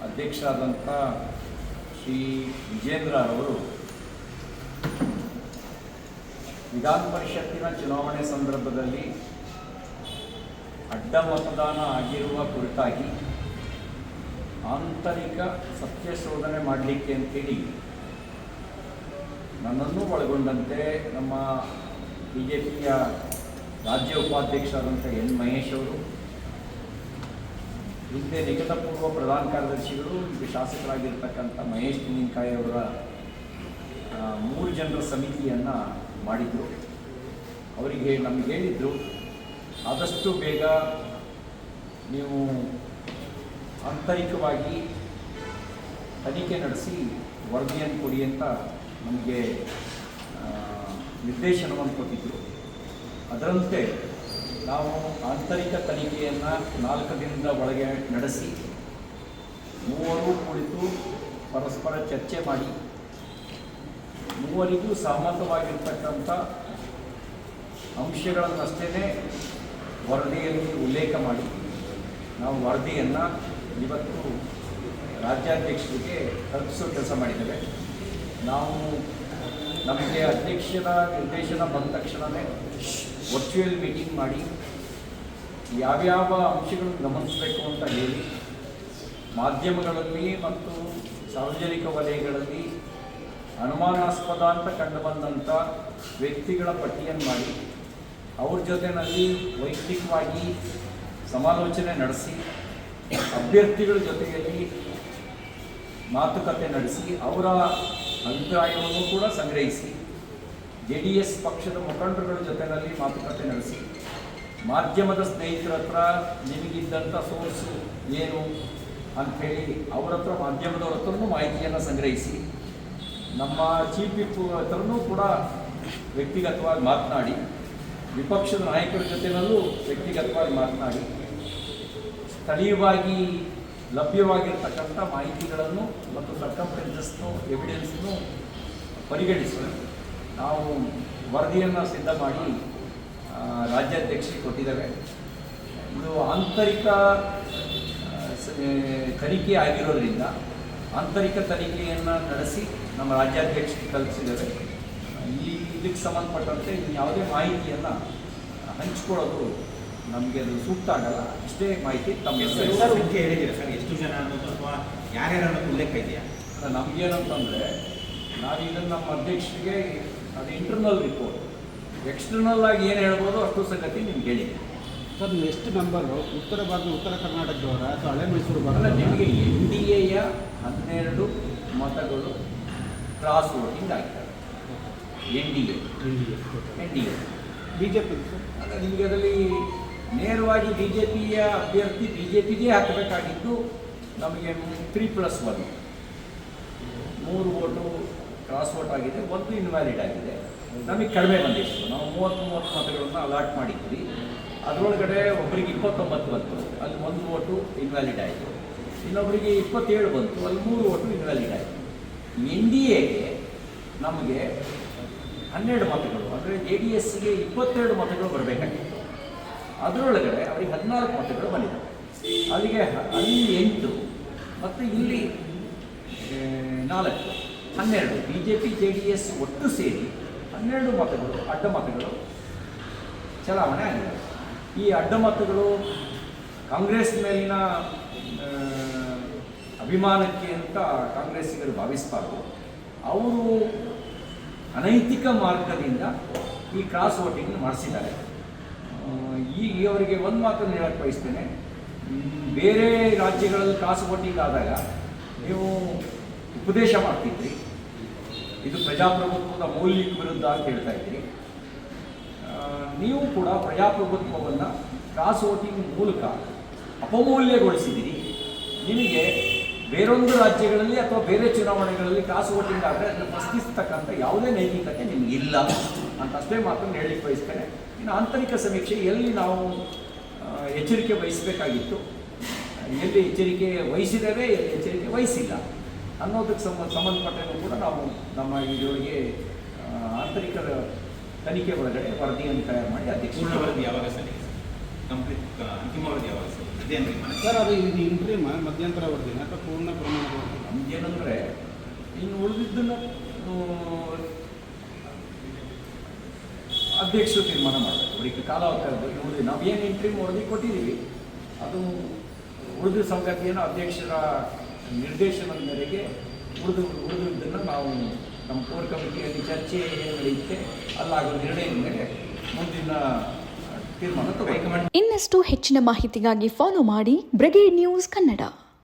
ಅಧ್ಯಕ್ಷರಾದಂಥ ಶ್ರೀ ವಿಜೇಂದ್ರ ಅವರು ವಿಧಾನ ಪರಿಷತ್ತಿನ ಚುನಾವಣೆ ಸಂದರ್ಭದಲ್ಲಿ ಅಡ್ಡ ಮತದಾನ ಆಗಿರುವ ಕುರಿತಾಗಿ ಆಂತರಿಕ ಸತ್ಯ ಶೋಧನೆ ಮಾಡಲಿಕ್ಕೆ ಅಂತೇಳಿ ನನ್ನನ್ನು ಒಳಗೊಂಡಂತೆ ನಮ್ಮ ಬಿಜೆಪಿಯ ರಾಜ್ಯ ಉಪಾಧ್ಯಕ್ಷರಾದಂಥ ಎನ್ ಮಹೇಶ್ ಅವರು, ಹಿಂದೆ ನಿಕಟಪೂರ್ವ ಪ್ರಧಾನ ಕಾರ್ಯದರ್ಶಿಗಳು, ಈಗ ಶಾಸಕರಾಗಿರ್ತಕ್ಕಂಥ ಮಹೇಶ್ ತೆಂಗಿನಕಾಯಿ ಅವರ 3 ಜನರ ಸಮಿತಿಯನ್ನು ಮಾಡಿದರು. ಅವರಿಗೆ ನಮಗೆ ಹೇಳಿದರು, ಆದಷ್ಟು ಬೇಗ ನೀವು ಆಂತರಿಕವಾಗಿ ತನಿಖೆ ನಡೆಸಿ ವರದಿಯನ್ನು ಕೊಡಿ ಅಂತ ನಮಗೆ ನಿರ್ದೇಶನವನ್ನು ಕೊಟ್ಟಿದ್ದರು. ಅದರಂತೆ ನಾವು ಆಂತರಿಕ ತನಿಖೆಯನ್ನು 4 ದಿನದ ಒಳಗೆ ನಡೆಸಿ ಮೂವರು ಕುಳಿತು ಪರಸ್ಪರ ಚರ್ಚೆ ಮಾಡಿ ಮೂವರಿಗೂ ಸಹಮತವಾಗಿರ್ತಕ್ಕಂಥ ಅಂಶಗಳನ್ನಷ್ಟೇ ವರದಿಯಲ್ಲಿ ಉಲ್ಲೇಖ ಮಾಡಿ ನಾವು ವರದಿಯನ್ನು ಇವತ್ತು ರಾಜ್ಯಾಧ್ಯಕ್ಷರಿಗೆ ತಲುಪಿಸೋ ಕೆಲಸ ಮಾಡಿದ್ದೇವೆ. ನಾವು ನಮಗೆ ಅಧ್ಯಕ್ಷರ ನಿರ್ದೇಶನ ಬಂದ ತಕ್ಷಣವೇ ವರ್ಚುವಲ್ ಮೀಟಿಂಗ್ ಮಾಡಿ ಯಾವ್ಯಾವ ಅಂಶಗಳನ್ನು ಗಮನಿಸಬೇಕು ಅಂತ ಹೇಳಿ ಮಾಧ್ಯಮಗಳಲ್ಲಿ ಮತ್ತು ಸಾರ್ವಜನಿಕ ವಲಯಗಳಲ್ಲಿ ಅನುಮಾನಾಸ್ಪದ ಅಂತ ಕಂಡುಬಂದಂಥ ವ್ಯಕ್ತಿಗಳ ಪಟ್ಟಿಯನ್ನು ಮಾಡಿ ಅವ್ರ ಜೊತೆಯಲ್ಲಿ ವೈಯಕ್ತಿಕವಾಗಿ ಸಮಾಲೋಚನೆ ನಡೆಸಿ ಅಭ್ಯರ್ಥಿಗಳ ಜೊತೆಯಲ್ಲಿ ಮಾತುಕತೆ ನಡೆಸಿ ಅವರ ಅಭಿಪ್ರಾಯವನ್ನು ಕೂಡ ಸಂಗ್ರಹಿಸಿ JDS ಪಕ್ಷದ ಮುಖಂಡರುಗಳ ಜೊತೆಯಲ್ಲಿ ಮಾತುಕತೆ ನಡೆಸಿ ಮಾಧ್ಯಮದ ಸ್ನೇಹಿತರ ಹತ್ರ ನಿಮಗಿದ್ದಂಥ ಸೋರ್ಸು ಏನು ಅಂಥೇಳಿ ಅವ್ರ ಹತ್ರ ಮಾಧ್ಯಮದವ್ರ ಹತ್ರನೂ ಮಾಹಿತಿಯನ್ನು ಸಂಗ್ರಹಿಸಿ ನಮ್ಮ ಚೀಫ್ ವಿಪ್ ಹತ್ರನೂ ಕೂಡ ವ್ಯಕ್ತಿಗತವಾಗಿ ಮಾತನಾಡಿ ವಿಪಕ್ಷದ ನಾಯಕರ ಜೊತೆಯಲ್ಲೂ ವ್ಯಕ್ತಿಗತವಾಗಿ ಮಾತನಾಡಿ ಸ್ಥಳೀಯವಾಗಿ ಲಭ್ಯವಾಗಿರ್ತಕ್ಕಂಥ ಮಾಹಿತಿಗಳನ್ನು ಮತ್ತು ಸರ್ಕಂಫರೆನ್ಸಸ್ನು ಎವಿಡೆನ್ಸ್ನು ಪರಿಗಣಿಸಿ ನಾವು ವರದಿಯನ್ನು ಸಿದ್ಧ ಮಾಡಿ ರಾಜ್ಯಾಧ್ಯಕ್ಷರಿಗೆ ಕೊಟ್ಟಿದ್ದೇವೆ. ಇದು ಆಂತರಿಕ ತನಿಖೆ ಆಗಿರೋದ್ರಿಂದ ಆಂತರಿಕ ತನಿಖೆಯನ್ನು ನಡೆಸಿ ನಮ್ಮ ರಾಜ್ಯಾಧ್ಯಕ್ಷರಿಗೆ ತಲುಪಿಸಿದ್ದೇವೆ. ಇದಕ್ಕೆ ಸಂಬಂಧಪಟ್ಟಂತೆ ಯಾವುದೇ ಮಾಹಿತಿಯನ್ನು ಹಂಚಿಕೊಳ್ಳೋದು ನಮಗೆ ಅದು ಸೂಕ್ತ ಆಗಲ್ಲ. ಇಷ್ಟೇ ಮಾಹಿತಿ ತಮ್ಮ ಸಂಖ್ಯೆ ಹೇಳಿದ್ದೀರಾ ಸರ್? ಎಷ್ಟು ಜನ ಅನ್ನೋದು ಅಥವಾ ಯಾರ್ಯಾರು ಅನ್ನೋದು ಉಲ್ಲೇಖ ಇದೆಯಾ? ನಮಗೇನಂತಂದರೆ ನಾವು ಇದನ್ನು ನಮ್ಮ ಅಧ್ಯಕ್ಷರಿಗೆ ಅದು ಇಂಟರ್ನಲ್ ರಿಪೋರ್ಟ್, ಎಕ್ಸ್ಟರ್ನಲ್ ಆಗಿ ಏನು ಹೇಳ್ಬೋದು ಅಷ್ಟು ಸಂಗತಿ ನಿಮ್ಗೆ ಹೇಳಿದೆ ಸರ್. ಎಷ್ಟು ಮೆಂಬರು ಉತ್ತರ ಕರ್ನಾಟಕದವರ ಅಥವಾ ಹಳೆ ಮೈಸೂರು ಬರಲ್ಲ? ನಿಮಗೆ NDAಯ 12 ಮತಗಳು ಕ್ರಾಸ್ ವೋಟಿಂಗ್ ಆಗ್ತವೆ. NDA BJP sir. ಅಲ್ಲ, ನಿಮಗೆ ಅದರಲ್ಲಿ ನೇರವಾಗಿ BJPಯ ಅಭ್ಯರ್ಥಿ BJPಗೆ ಹಾಕಬೇಕಾಗಿದ್ದು ನಮಗೆ 3+1 3 ವೋಟು ಕ್ರಾಸ್ ವೋಟ್ ಆಗಿದೆ, 1 ಇನ್ವ್ಯಾಲಿಡ್ ಆಗಿದೆ. ನಮಗೆ ಕಡಿಮೆ ಬಂದಿತ್ತು. ನಾವು 30 ಮತಗಳನ್ನು ಅಲಾಟ್ ಮಾಡಿದ್ವಿ. ಅದರೊಳಗಡೆ ಒಬ್ಬರಿಗೆ 29 ಬಂತು, ಅಲ್ಲಿ 1 ವೋಟು ಇನ್ವ್ಯಾಲಿಡ್ ಆಯಿತು. ಇನ್ನೊಬ್ಬರಿಗೆ 27 ಬಂತು, ಅಲ್ಲಿ 3 ವೋಟು ಇನ್ವ್ಯಾಲಿಡ್ ಆಯಿತು. NDAಗೆ ನಮಗೆ 12 ಮತಗಳು, ಅಂದರೆ JDSಗೆ 22 ಮತಗಳು ಬರಬೇಕಾಗಿತ್ತು. ಅದರೊಳಗಡೆ ಅವರಿಗೆ 14 ಮತಗಳು ಬಂದಿದ್ದಾವೆ. ಅಲ್ಲಿಗೆ ಅಲ್ಲಿ 8 ಮತ್ತು ಇಲ್ಲಿ 4 12 BJP JDS ಒಟ್ಟು ಸೇರಿ 12 ಮತಗಳು ಅಡ್ಡ ಮತಗಳು ಚಲಾವಣೆ ಆಗಿದೆ. ಈ ಅಡ್ಡ ಮತಗಳು ಕಾಂಗ್ರೆಸ್ ಮೇಲಿನ ಅಭಿಮಾನಕ್ಕೆ ಅಂತ ಕಾಂಗ್ರೆಸ್ಸಿಗರು ಭಾವಿಸಬಾರ್ದು. ಅವರು ಅನೈತಿಕ ಮಾರ್ಗದಿಂದ ಈ ಕ್ರಾಸ್ ವೋಟಿಂಗ್ ಮಾಡಿಸಿದ್ದಾರೆ. ಈಗ ಅವರಿಗೆ ಒಂದು ಮಾತನ್ನು ಹೇಳಕ್ಕೆ ಬಯಸ್ತೇನೆ, ಬೇರೆ ರಾಜ್ಯಗಳಲ್ಲಿ ಕ್ರಾಸ್ ವೋಟಿಂಗ್ ಆದಾಗ ನೀವು ಉಪದೇಶ ಮಾಡ್ತಿದ್ರಿ, ಇದು ಪ್ರಜಾಪ್ರಭುತ್ವದ ಮೌಲ್ಯಕ್ಕೆ ವಿರುದ್ಧ ಅಂತ ಹೇಳ್ತಾ ಇದ್ರಿ. ನೀವು ಕೂಡ ಪ್ರಜಾಪ್ರಭುತ್ವವನ್ನು ಕ್ರಾಸ್ ವೋಟಿಂಗ್ ಮೂಲಕ ಅಪಮೌಲ್ಯಗೊಳಿಸಿದ್ದೀರಿ. ನಿಮಗೆ ಬೇರೊಂದು ರಾಜ್ಯಗಳಲ್ಲಿ ಅಥವಾ ಬೇರೆ ಚುನಾವಣೆಗಳಲ್ಲಿ ಕ್ರಾಸ್ ವೋಟಿಂಗ್ ಆದರೆ ಅದನ್ನು ಪ್ರಶ್ನಿಸ್ತಕ್ಕಂಥ ಯಾವುದೇ ನೈತಿಕತೆ ನಿಮಗಿಲ್ಲ ಅಂತ ಅಷ್ಟೇ ಮಾತನ್ನು ಹೇಳಲಿಕ್ಕೆ ಬಯಸ್ತೇನೆ. ಇನ್ನು ಆಂತರಿಕ ಸಮೀಕ್ಷೆ ಎಲ್ಲಿ ನಾವು ಎಚ್ಚರಿಕೆ ವಹಿಸಬೇಕಾಗಿತ್ತು, ಎಲ್ಲಿ ಎಚ್ಚರಿಕೆ ವಹಿಸಿದ್ದೇವೆ, ಎಲ್ಲಿ ಎಚ್ಚರಿಕೆ ವಹಿಸಿಲ್ಲ ಅನ್ನೋದಕ್ಕೆ ಸಂಬಂಧಪಟ್ಟಂಗೂ ಕೂಡ ನಾವು ನಮ್ಮ ಇದರೊಳಗೆ ಆಂತರಿಕ ತನಿಖೆ ಒಳಗಡೆ ವರದಿಯನ್ನು ತಯಾರು ಮಾಡಿ ಅಧ್ಯಕ್ಷ ವರದಿ ಯಾವಾಗ ಸಲ್ಲಿಕೆ? ಕಂಪ್ಲೀಟ್ ಅಂತಿಮ ವರದಿ ಯಾವಾಗ ಸಲ್ಲಿಕೆ? ಇದೇನ್ರಿ ಮನೆ ಸರ್ ಅದು ಇದು ಇಂಟ್ರಿಮ್ ಮಧ್ಯಂತರ ವರದಿನ ಅಥವಾ ಪೂರ್ಣ ಪ್ರಮಾಣದ ವರದಿ? ನಮಗೇನಂದರೆ ಇನ್ನು ಉಳಿದಿದ್ದನ್ನು ಅಧ್ಯಕ್ಷರು ತೀರ್ಮಾನ ಮಾಡಬೇಕು. ಅವರಿಗೆ ಕಾಲಾವಕಾಶ ಉಳಿದು ನಾವೇನು ಇಂಟ್ರಿಮ್ ವರದಿ ಕೊಟ್ಟಿದ್ದೀವಿ ಅದು ಉಳಿದ ಸಂಗತಿಯನ್ನು ಅಧ್ಯಕ್ಷರ ನಿರ್ದೇಶನದ ಮೇರೆಗೆ ಉಳಿದಿದ್ದನ್ನು ನಾವು ನಮ್ಮ ಕೋರ್ ಕಮಿಟಿಯಲ್ಲಿ ಚರ್ಚೆ ಏನು ನಡೆಯುತ್ತೆ ಅಲ್ಲಾಗೋ ನಿರ್ಣಯದ ಮೇಲೆ ಮುಂದಿನ ತೀರ್ಮಾನ ತಗೋಬೇಕು. ಇನ್ನಷ್ಟು ಹೆಚ್ಚಿನ ಮಾಹಿತಿಗಾಗಿ ಫಾಲೋ ಮಾಡಿ ಬ್ರಿಗೇಡ್ ನ್ಯೂಸ್ ಕನ್ನಡ.